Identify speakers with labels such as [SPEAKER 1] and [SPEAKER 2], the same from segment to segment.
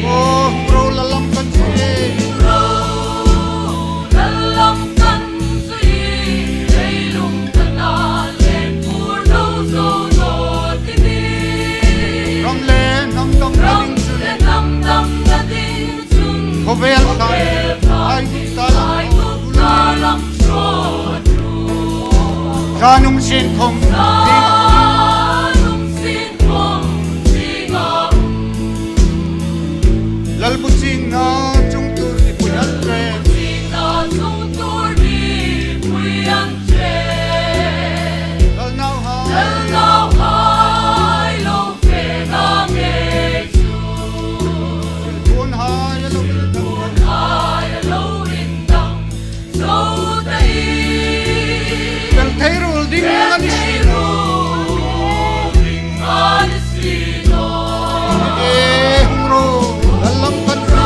[SPEAKER 1] Oh, bro, lalam kan si.
[SPEAKER 2] Lalam kan si, leilung tanah len purno zono tini.
[SPEAKER 1] Ram le nam dam
[SPEAKER 2] Ram
[SPEAKER 1] lading sun.
[SPEAKER 2] le nam dam lading sun.
[SPEAKER 1] Kovel san. Ay
[SPEAKER 2] talam shotru.
[SPEAKER 1] Janum sin khom.
[SPEAKER 2] Janum sin khom singam.
[SPEAKER 1] Lal bu sing na chung tur ni puyan tre.
[SPEAKER 2] Sina chung tur ni puyan tre.
[SPEAKER 1] Lal now ha.
[SPEAKER 2] Lal now hai lo fe na nge chu.
[SPEAKER 1] Buon ha ya lo
[SPEAKER 2] Buon hai lo in dang so dai.
[SPEAKER 1] Bel thay rul ding an si. Hungro lalam kan si.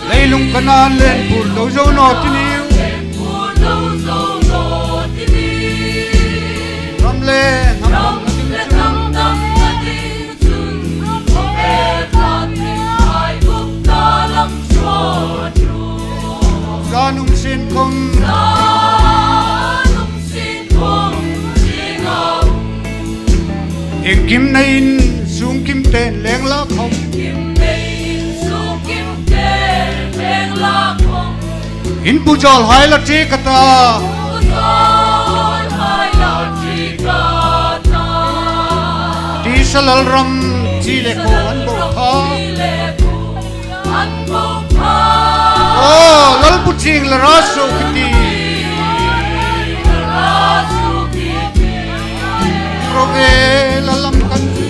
[SPEAKER 1] Leilung kanan len pur do zo no tiniu. Ram le nam dam lading sun. Janum sin khom. Ek kim nain sung kim ten leng la khom. In pujol hai la ti kata. Ti salal ram chi le ko an bo kha. Oh, lal pu ching la raso kiti. Prove lalam kan si.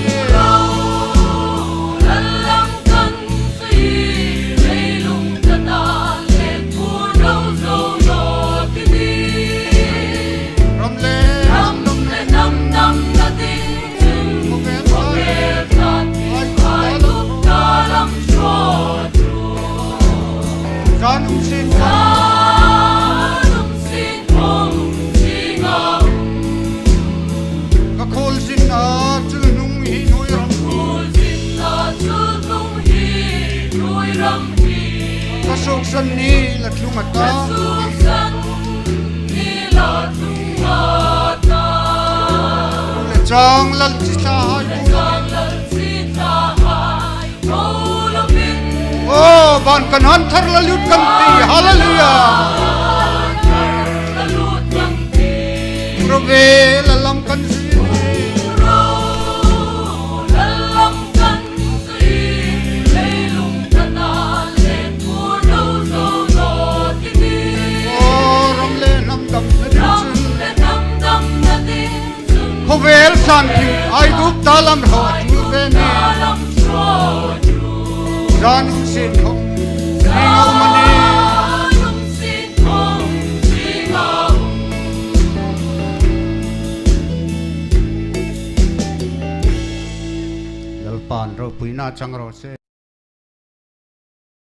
[SPEAKER 1] Ram le nam dam Janum sin khom. Ka khol sin na chul nung hi noi ram. Ka sok san ni la tlung ata. Le chang lal chi sa hai. Oh, ban kan han thar la lut kan ti. Hallelujah. Prove lalam kan si. Oh, ram le nam dam lading sun. Kovel san ki ai dup talam ro tu ve ni. Janum sin khom. Singau mani. Lal pan ro puina chang ro se.